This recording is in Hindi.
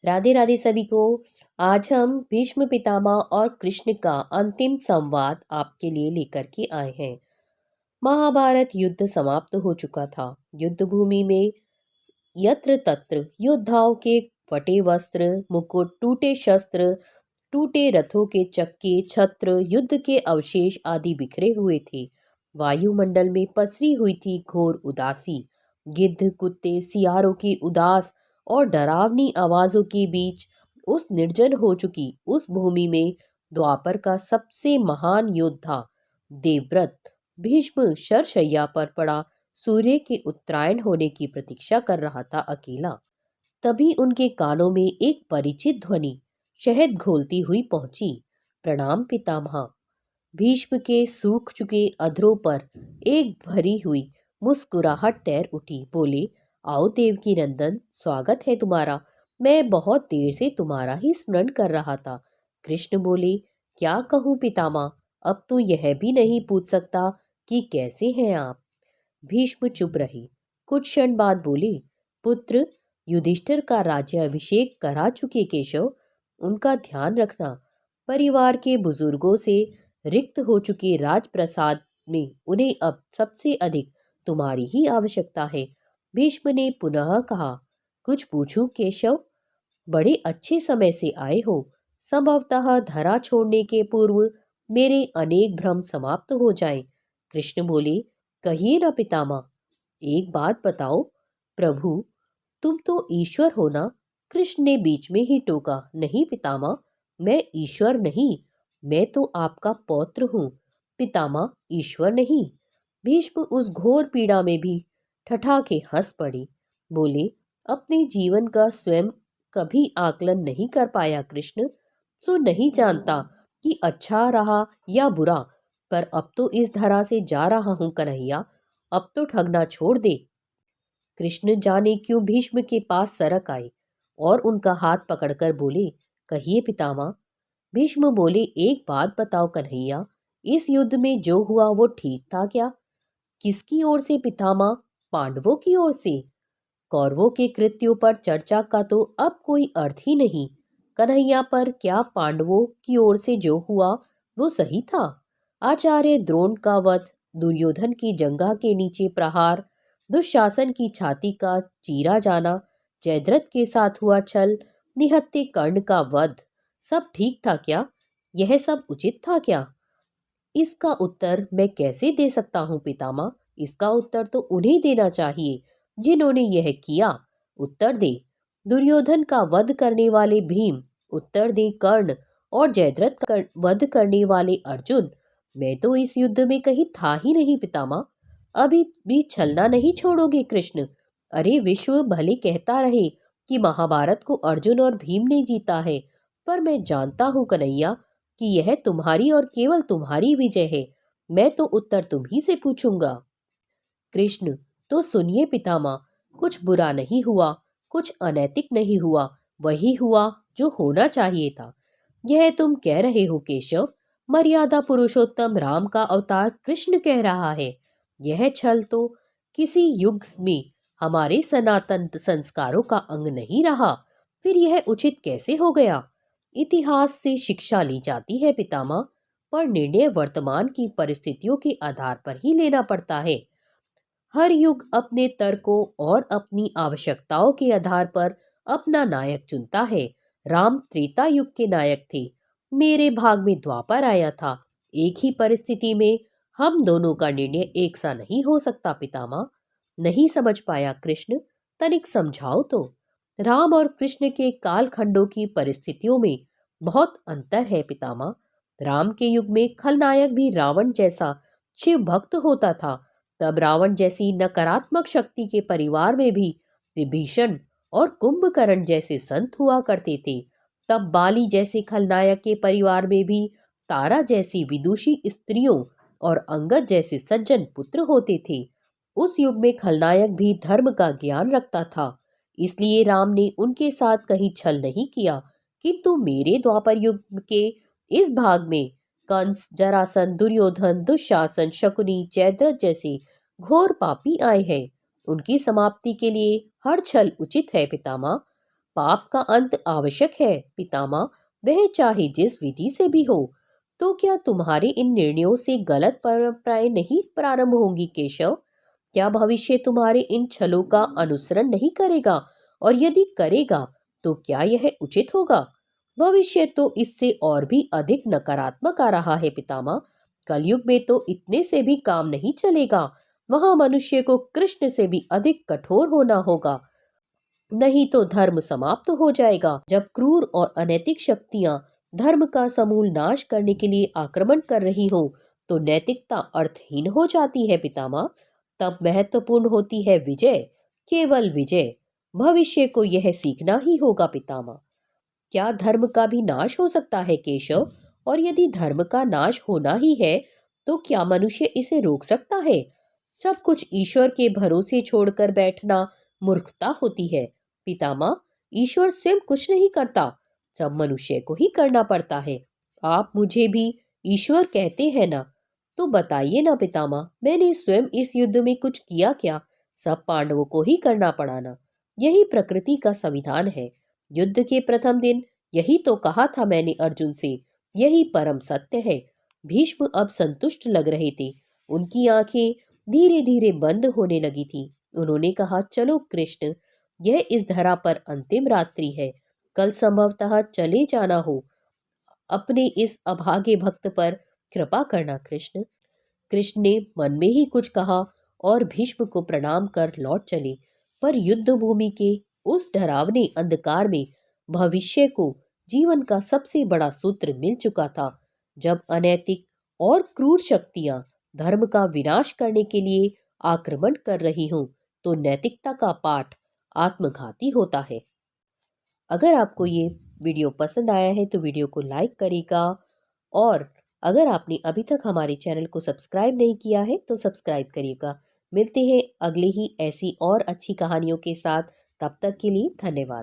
राधे राधे सभी को। आज हम भीष्म पितामह और कृष्ण का अंतिम संवाद आपके लिए लेकर के आए हैं। महाभारत युद्ध समाप्त हो चुका था। युद्ध भूमि में यत्र तत्र योद्धाओं के फटे वस्त्र, मुकुट, टूटे शस्त्र, टूटे रथों के चक्के, छत्र, युद्ध के अवशेष आदि बिखरे हुए थे। वायुमंडल में पसरी हुई थी घोर उदासी। गिद्ध, कुत्ते, सियारों की उदास और डरावनी आवाजों के बीच उस निर्जन हो चुकी उस भूमि में द्वापर का सबसे महान योद्धा देवव्रत भीष्म शरशय्या पर पड़ा सूर्य के उत्तरायण होने की प्रतीक्षा कर रहा था अकेला। तभी उनके कानों में एक परिचित ध्वनि शहद घोलती हुई पहुंची। प्रणाम पितामह। भीष्म के सूख चुके अधरों पर एक भरी हुई मुस्कुराहट तैर उठी। बोले, आओ देवकी नंदन, स्वागत है तुम्हारा। मैं बहुत देर से तुम्हारा ही स्मरण कर रहा था। कृष्ण बोले, क्या कहूँ पितामह, अब तो यह भी नहीं पूछ सकता कि कैसे हैं आप। भीष्म चुप रहे। कुछ क्षण बाद बोले, पुत्र, युधिष्ठिर का राज्य अभिषेक करा चुके केशव, उनका ध्यान रखना। परिवार के बुजुर्गों से रिक्त हो चुके राजप्रसाद में उन्हें अब सबसे अधिक तुम्हारी ही आवश्यकता है। भीष्म ने पुनः कहा, कुछ पूछूं केशव? बड़े अच्छे समय से आए हो। संभवतः धरा छोड़ने के पूर्व मेरे अनेक भ्रम समाप्त हो जाएं। कृष्ण बोले, कहिए ना पितामह। एक बात बताओ प्रभु, तुम तो ईश्वर हो ना? कृष्ण ने बीच में ही टोका, नहीं पितामह, मैं ईश्वर नहीं, मैं तो आपका पौत्र हूँ। पितामह, ईश्वर नहीं? भीष्म उस घोर पीड़ा में भी ठठाके हंस पड़े। बोले, अपने जीवन का स्वयं कभी आकलन नहीं कर पाया कृष्ण, सो नहीं जानता कि अच्छा रहा या बुरा। पर अब तो इस धरा से जा रहा हूं कन्हैया, अब तो ठगना छोड़ दे। कृष्ण जाने क्यों भीष्म के पास सरक आए और उनका हाथ पकड़कर बोले, कहिए पितामह। भीष्म बोले, एक बात बताओ कन्हैया, इस युद्ध में जो हुआ वो ठीक था क्या? किसकी ओर से पितामह? पांडवों की ओर से? कौरवों के कृत्यों पर चर्चा का तो अब कोई अर्थ ही नहीं। कन्हैया, पर क्या पांडवों की ओर से जो हुआ वो सही था? आचार्य द्रोण का वध, दुर्योधन की जंघा के नीचे प्रहार, दुशासन की छाती का चीरा जाना, जयद्रथ के साथ हुआ छल, निहत्थे कर्ण का वध, सब ठीक था क्या? यह सब उचित था क्या? इसका उत्तर मैं कैसे दे सकता हूँ पितामह? इसका उत्तर तो उन्हें देना चाहिए जिन्होंने यह किया। उत्तर दे। दुर्योधन का वध करने वाले भीम, उत्तर दे कर्ण, और जयद्रथ का वध करने वाले अर्जुन। मैं तो इस युद्ध में कहीं था ही नहीं पितामह। अभी भी छलना नहीं छोड़ोगे कृष्ण? अरे विश्व भले कहता रहे कि महाभारत को अर्जुन और भीम ने जीता है, पर मैं जानता हूँ कन्हैया कि यह तुम्हारी और केवल तुम्हारी विजय है। मैं तो उत्तर तुम्ही से पूछूंगा। कृष्ण, तो सुनिए पितामह, कुछ बुरा नहीं हुआ, कुछ अनैतिक नहीं हुआ, वही हुआ जो होना चाहिए था। यह तुम कह रहे हो केशव? मर्यादा पुरुषोत्तम राम का अवतार कृष्ण कह रहा है। यह छल तो किसी युग में हमारे सनातन संस्कारों का अंग नहीं रहा, फिर यह उचित कैसे हो गया? इतिहास से शिक्षा ली जाती है पितामह, पर निर्णय वर्तमान की परिस्थितियों के आधार पर ही लेना पड़ता है। हर युग अपने तर्कों और अपनी आवश्यकताओं के आधार पर अपना नायक चुनता है। राम त्रेता युग के नायक थे, मेरे भाग में द्वापर आया था। एक ही परिस्थिति में हम दोनों का निर्णय एक सा नहीं हो सकता पितामह। नहीं समझ पाया कृष्ण, तनिक समझाओ तो। राम और कृष्ण के कालखंडों की परिस्थितियों में बहुत अंतर है पितामह। राम के युग में खलनायक भी रावण जैसा शिव भक्त होता था। तब रावण जैसी नकारात्मक शक्ति के परिवार में भी विभीषण और कुंभकर्ण जैसे संत हुआ करते थे। तब बाली जैसे खलनायक के परिवार में भी तारा जैसी विदुषी स्त्रियों और अंगद जैसे सज्जन पुत्र होते थे। उस युग में खलनायक भी धर्म का ज्ञान रखता था, इसलिए राम ने उनके साथ कहीं छल नहीं किया। किंतु मेरे द्वापर युग के इस भाग में कंस, जरासंध, दुर्योधन, दुशासन, शकुनी, जयद्रथ जैसे घोर पापी आए हैं। उनकी समाप्ति के लिए हर छल उचित है पितामह। पाप का अंत आवश्यक है पितामह, वह चाहे जिस विधि से भी हो। तो क्या तुम्हारे इन निर्णयों से गलत परंपराएं नहीं प्रारंभ होंगी केशव? क्या भविष्य तुम्हारे इन छलों का अनुसरण नहीं करेगा? और यदि करेगा तो क्या यह उचित होगा? भविष्य तो इससे और भी अधिक नकारात्मक आ रहा है पितामह। कलयुग में तो इतने से भी काम नहीं चलेगा। वहां मनुष्य को कृष्ण से भी अधिक कठोर होना होगा, नहीं तो धर्म समाप्त हो जाएगा। जब क्रूर और अनैतिक शक्तियां धर्म का समूल नाश करने के लिए आक्रमण कर रही हो, तो नैतिकता अर्थहीन हो जाती है पितामह। तब महत्वपूर्ण होती है विजय, केवल विजय। भविष्य को यह सीखना ही होगा पितामह। क्या धर्म का भी नाश हो सकता है केशव? और यदि धर्म का नाश होना ही है, तो क्या मनुष्य इसे रोक सकता है? सब कुछ ईश्वर के भरोसे छोड़कर बैठना मूर्खता होती है पितामह। ईश्वर स्वयं कुछ नहीं करता, सब मनुष्य को ही करना पड़ता है। आप मुझे भी ईश्वर कहते हैं ना? तो बताइए ना पितामह, मैंने स्वयं इस युद्ध में कुछ किया क्या? सब पांडवों को ही करना पड़ा ना। यही प्रकृति का संविधान है। युद्ध के प्रथम दिन यही तो कहा था मैंने अर्जुन से। यही परम सत्य है। भीष्म अब संतुष्ट लग रहे थे। उनकी आंखें धीरे धीरे बंद होने लगी थी। उन्होंने कहा, चलो कृष्ण, यह इस धरा पर अंतिम रात्रि है। कल संभवतः चले जाना हो। अपने इस अभागे भक्त पर कृपा करना कृष्ण। कृष्ण ने मन में ही कुछ कहा और भीष्म को प्रणाम कर लौट चले। पर युद्ध भूमि के उस डरावने अंधकार में भविष्य को जीवन का सबसे बड़ा सूत्र मिल चुका था। जब अनैतिक और क्रूर शक्तियां धर्म का विनाश करने के लिए आक्रमण कर रही हों, तो नैतिकता का पाठ आत्मघाती होता है। अगर आपको ये वीडियो पसंद आया है तो वीडियो को लाइक करिएगा, और अगर आपने अभी तक हमारे चैनल को सब्सक्राइब नहीं किया है तो सब्सक्राइब करिएगा। मिलते हैं अगले ही ऐसी और अच्छी कहानियों के साथ। तब तक के लिए धन्यवाद।